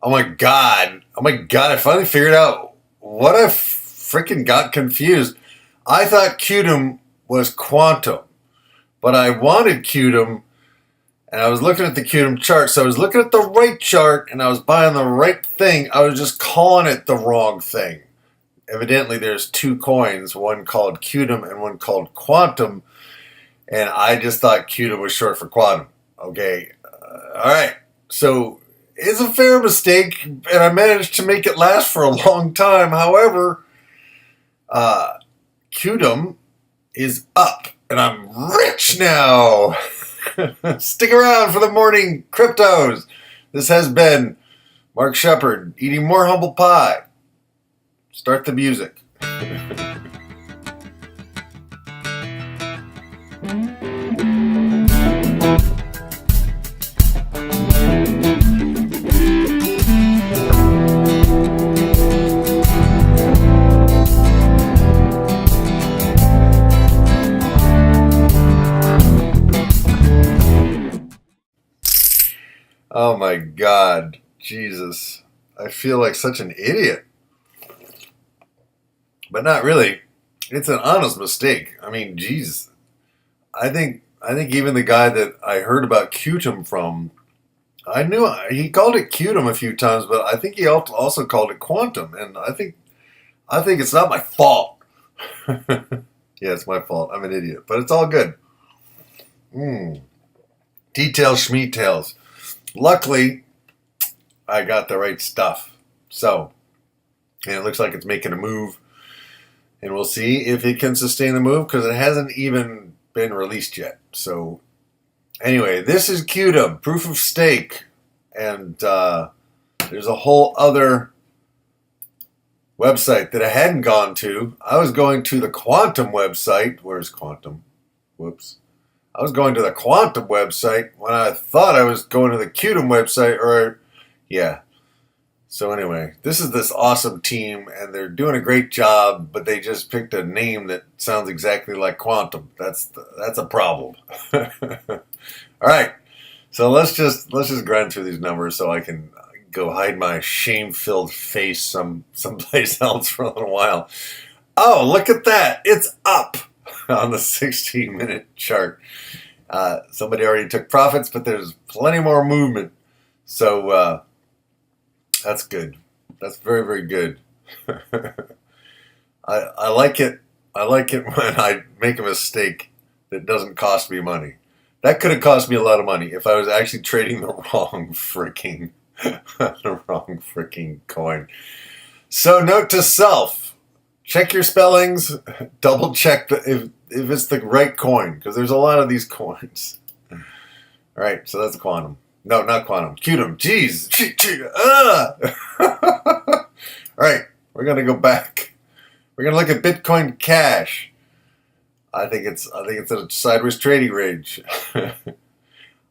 Oh my God. Oh my God. I finally figured out what I freaking got confused. I thought QTUM was quantum, but I wanted QTUM and I was looking at the QTUM chart. So I was looking at the right chart and I was buying the right thing. I was just calling it the wrong thing. Evidently, there's two coins, one called QTUM and one called quantum. And I just thought QTUM was short for quantum. Okay. All right. So it's a fair mistake, and I managed to make it last for a long time. However, QTUM is up, and I'm rich now. Stick around for the morning cryptos. This has been Mark Shepard eating more humble pie. Start the music. Oh my God, Jesus. I feel like such an idiot. But not really. It's an honest mistake. I mean, geez. I think even the guy that I heard about QTUM from, I knew he called it QTUM a few times, but I think he also called it quantum, and I think it's not my fault. Yeah, it's my fault. I'm an idiot, but it's all good. Details, schmeetails. Luckily, I got the right stuff. So, and it looks like it's making a move. And we'll see if it can sustain the move because it hasn't even been released yet. So, anyway, this is QTUM, proof of stake. And there's a whole other website that I hadn't gone to. I was going to the quantum website. Where's quantum? Whoops. I was going to the quantum website when I thought I was going to the QTUM website, yeah. So anyway, this is this awesome team, and they're doing a great job, but they just picked a name that sounds exactly like quantum. That's a problem. All right, so let's just grind through these numbers so I can go hide my shame-filled face someplace else for a little while. Oh, look at that! It's up on the 16-minute chart. Somebody already took profits, but there's plenty more movement. So that's good. That's very, very good. I like it. I like it when I make a mistake that doesn't cost me money. That could have cost me a lot of money if I was actually trading the wrong freaking coin. So note to self: check your spellings. Double check if it's the right coin, because there's a lot of these coins. All right, so that's quantum. No, not quantum. QTUM. Jeez. All right, we're gonna go back. We're gonna look at Bitcoin Cash. I think it's a sideways trading range.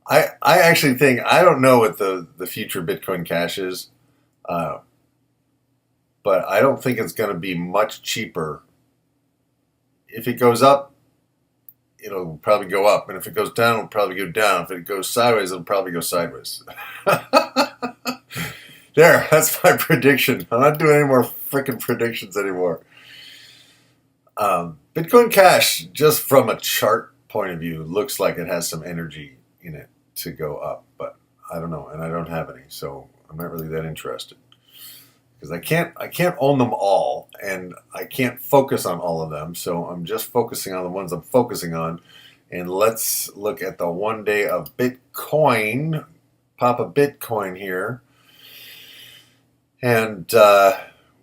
I actually think I don't know what the future Bitcoin Cash is, but I don't think it's going to be much cheaper. If it goes up, it'll probably go up, and if it goes down, it'll probably go down. If it goes sideways, it'll probably go sideways. There, that's my prediction. I'm not doing any more freaking predictions anymore. Bitcoin Cash, just from a chart point of view, looks like it has some energy in it to go up, but I don't know, and I don't have any, so I'm not really that interested because I can't own them all, and I can't focus on all of them. So I'm just focusing on the ones I'm focusing on. And let's look at the 1 day of Bitcoin. Pop a Bitcoin here, and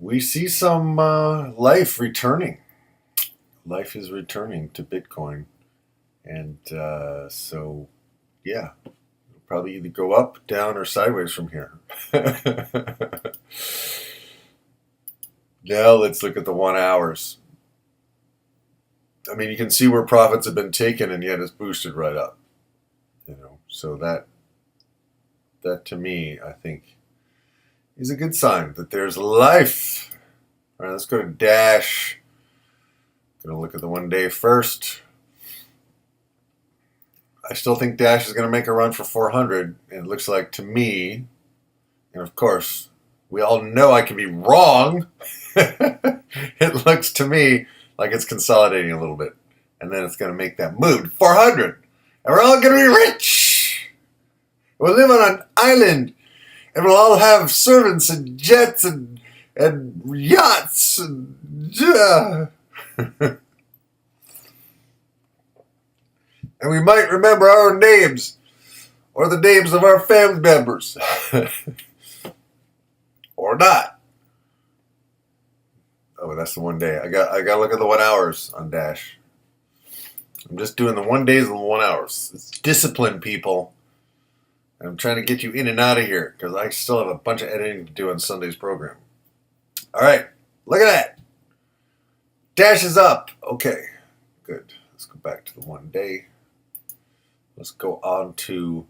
we see some life returning. Life is returning to Bitcoin, and so yeah, it'll probably either go up, down, or sideways from here. Now let's look at the 1 hours. I mean, you can see where profits have been taken, and yet it's boosted right up. So that to me, I think, is a good sign that there's life. All right, let's go to Dash. Gonna look at the 1 day first. I still think Dash is going to make a run for 400, and it looks like to me And of course, we all know I can be wrong. It looks to me like it's consolidating a little bit. And then it's going to make that move to 400. And we're all going to be rich. We'll live on an island. And we'll all have servants and jets and yachts. And we might remember our names. Or the names of our family members. Or not. Oh, that's the one day. I got to look at the 1 hours on Dash. I'm just doing the 1 days and the 1 hours. It's discipline, people. And I'm trying to get you in and out of here because I still have a bunch of editing to do on Sunday's program. All right. Look at that. Dash is up. Okay. Good. Let's go back to the 1 day. Let's go on to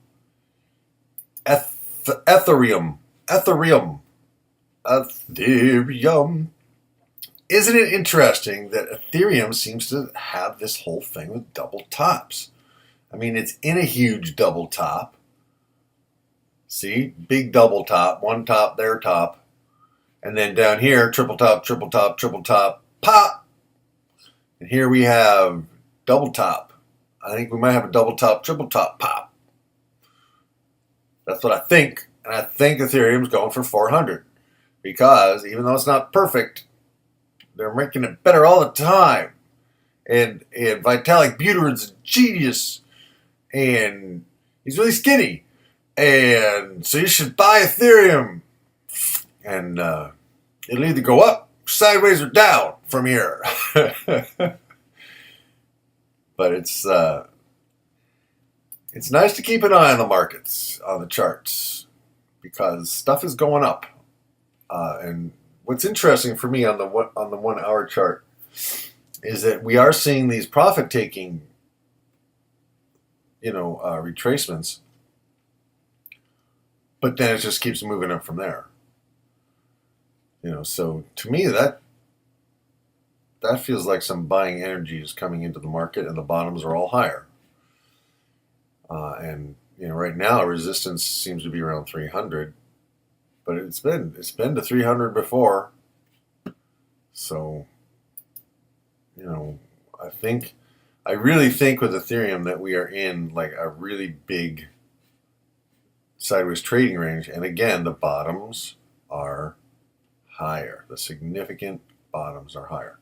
Ethereum. Ethereum. Isn't it interesting that Ethereum seems to have this whole thing with double tops? I mean, it's in a huge double top. See? Big double top. One top, their top. And then down here, triple top, triple top, triple top, pop. And here we have double top. I think we might have a double top, triple top, pop. That's what I think. And I think Ethereum's going for 400. Because even though it's not perfect, they're making it better all the time. And Vitalik Buterin's a genius. And he's really skinny. And so you should buy Ethereum. And it'll either go up, sideways, or down from here. But it's nice to keep an eye on the markets, on the charts. Because stuff is going up. And what's interesting for me on the 1 hour chart is that we are seeing these profit taking, retracements, but then it just keeps moving up from there. So to me that feels like some buying energy is coming into the market, and the bottoms are all higher. And right now resistance seems to be around 300. But it's been to 300 before. So, I really think with Ethereum that we are in like a really big sideways trading range. And again, the bottoms are higher. The significant bottoms are higher.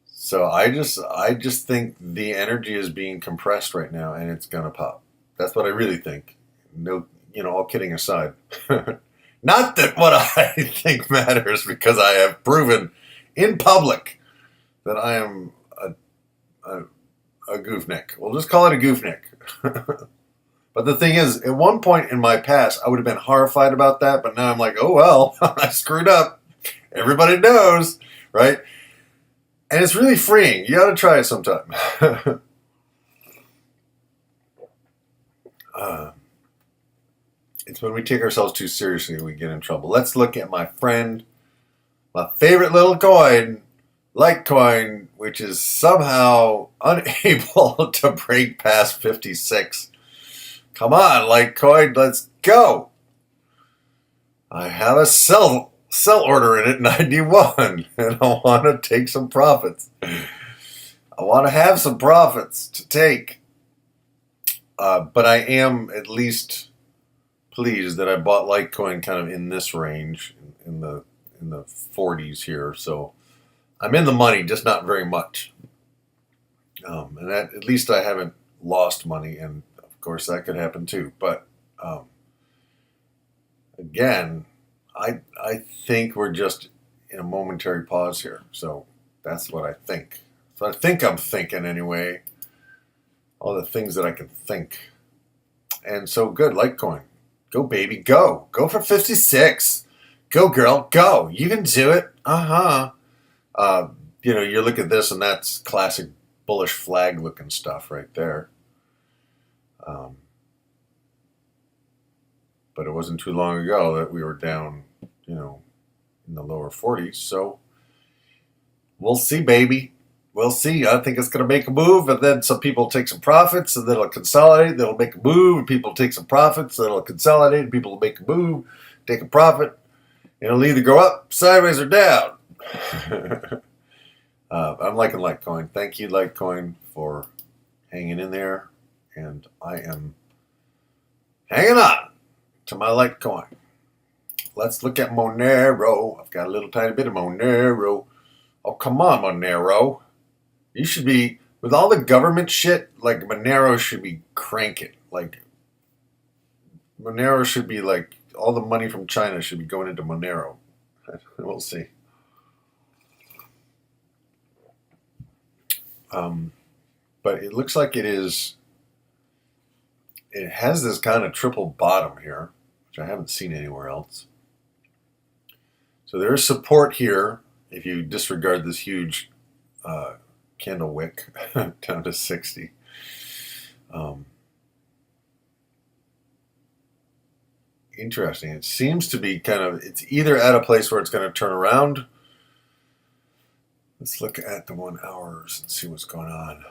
So I just think the energy is being compressed right now, and it's gonna pop. That's what I really think. No. All kidding aside. Not that what I think matters, because I have proven in public that I am a goofneck. We'll just call it a goofneck. But the thing is, at one point in my past, I would have been horrified about that, but now I'm like, oh well, I screwed up. Everybody knows, right? And it's really freeing. You got to try it sometime. It's when we take ourselves too seriously we get in trouble. Let's look at my friend, my favorite little coin, Litecoin, which is somehow unable to break past 56. Come on, Litecoin, let's go. I have a sell order in it, 91, and I want to take some profits. I want to have some profits to take. But I am at least pleased that I bought Litecoin kind of in this range, in the 40s here. So I'm in the money, just not very much. And that, at least I haven't lost money, and of course that could happen too. But again, I think we're just in a momentary pause here. So that's what I think. So I think I'm thinking anyway. All the things that I can think. And so good, Litecoin. Go, baby, go. Go for 56. Go, girl, go. You can do it. You look at this, and that's classic bullish flag looking stuff right there. But it wasn't too long ago that we were down, in the lower 40s. So we'll see, baby. we'll see. I think it's going to make a move, and then some people take some profits, and then it'll consolidate. Then it'll make a move, and people take some profits. Then it'll consolidate, and people will make a move, take a profit. It'll either go up, sideways, or down. I'm liking Litecoin. Thank you, Litecoin, for hanging in there, and I am hanging on to my Litecoin. Let's look at Monero. I've got a little tiny bit of Monero. Oh, come on, Monero. You should be, with all the government shit, like, Monero should be cranking. Like, Monero should be like, all the money from China should be going into Monero. We'll see. But it looks like it has this kind of triple bottom here, which I haven't seen anywhere else. So there is support here if you disregard this huge candle wick down to 60. Interesting. It seems to be it's either at a place where it's going to turn around. Let's look at the 1 hours and see what's going on.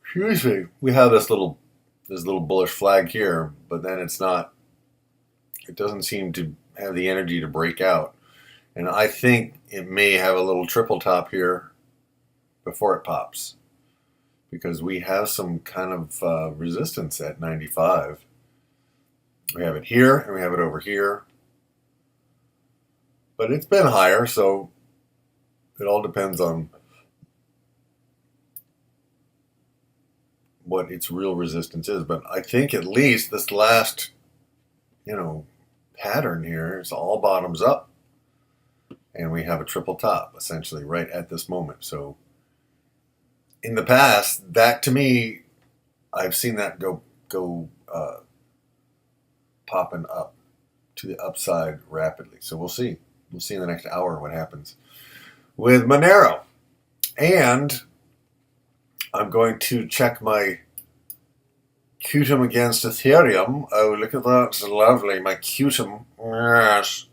Excuse me. We have this little bullish flag here, but then it's not. It doesn't seem to have the energy to break out. And I think it may have a little triple top here before it pops, because we have some kind of resistance at 95. We have it here, and we have it over here. But it's been higher, so it all depends on what its real resistance is. But I think at least this last, pattern here is all bottoms up, and we have a triple top essentially right at this moment. So in the past, that to me, I've seen that go popping up to the upside rapidly. So we'll see. We'll see in the next hour what happens with Monero. And I'm going to check my QTUM against Ethereum. Oh, look at that. It's lovely. My QTUM. Yes.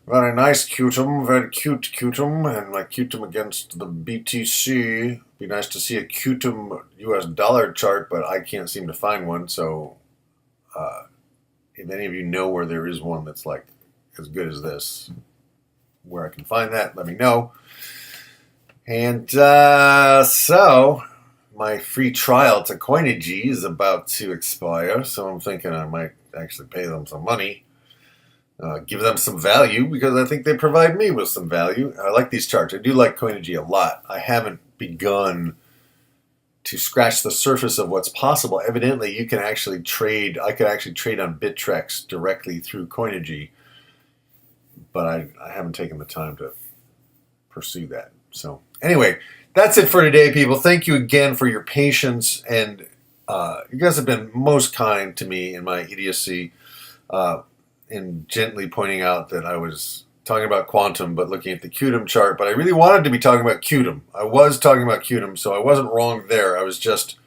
Very nice QTUM. Very cute QTUM. And my QTUM against the BTC. Be nice to see a QTUM US dollar chart, but I can't seem to find one. So if any of you know where there is one that's like as good as this, where I can find that, let me know. And so my free trial to Coinigy is about to expire, so I'm thinking I might actually pay them some money, give them some value, because I think they provide me with some value. I like these charts. I do like Coinigy a lot. I haven't begun to scratch the surface of what's possible. Evidently, you can actually trade. I could actually trade on Bittrex directly through Coinigy, but I haven't taken the time to pursue that. So anyway, that's it for today, people. Thank you again for your patience, and you guys have been most kind to me in my idiocy, in gently pointing out that I was talking about quantum, but looking at the QTUM chart. But I really wanted to be talking about QTUM. I was talking about QTUM, so I wasn't wrong there. I was just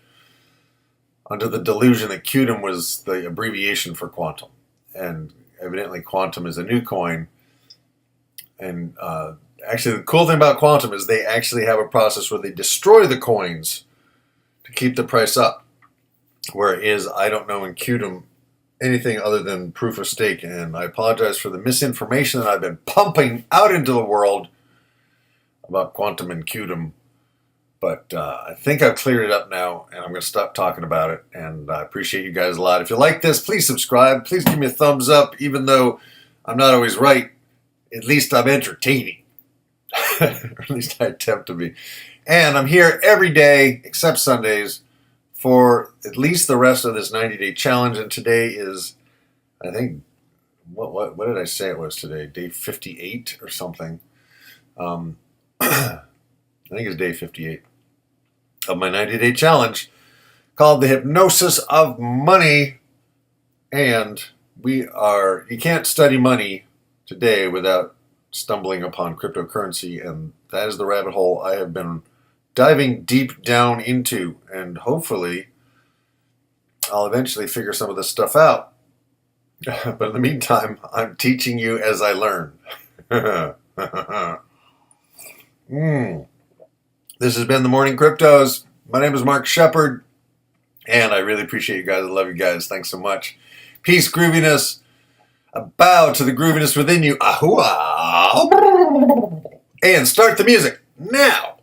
under the delusion that QTUM was the abbreviation for quantum, and evidently quantum is a new coin. And actually, the cool thing about quantum is they actually have a process where they destroy the coins to keep the price up. Whereas I don't know in QTUM anything other than proof of stake. And I apologize for the misinformation that I've been pumping out into the world about quantum and QTUM. But I think I've cleared it up now, and I'm going to stop talking about it. And I appreciate you guys a lot. If you like this, please subscribe. Please give me a thumbs up, even though I'm not always right. At least I'm entertaining. Or at least I attempt to be. And I'm here every day, except Sundays, for at least the rest of this 90-day challenge. And today is, I think, what did I say it was today? Day 58 or something. I think it's day 58 of my 90-day challenge called the Hypnosis of Money. And you can't study money today without stumbling upon cryptocurrency, and that is the rabbit hole I have been diving deep down into, and hopefully I'll eventually figure some of this stuff out. But in the meantime, I'm teaching you as I learn. This has been the Morning Cryptos. My name is Mark Shepard, and I really appreciate you guys. I love you guys. Thanks so much. Peace, grooviness. A bow to the grooviness within you. Ahua! And start the music now.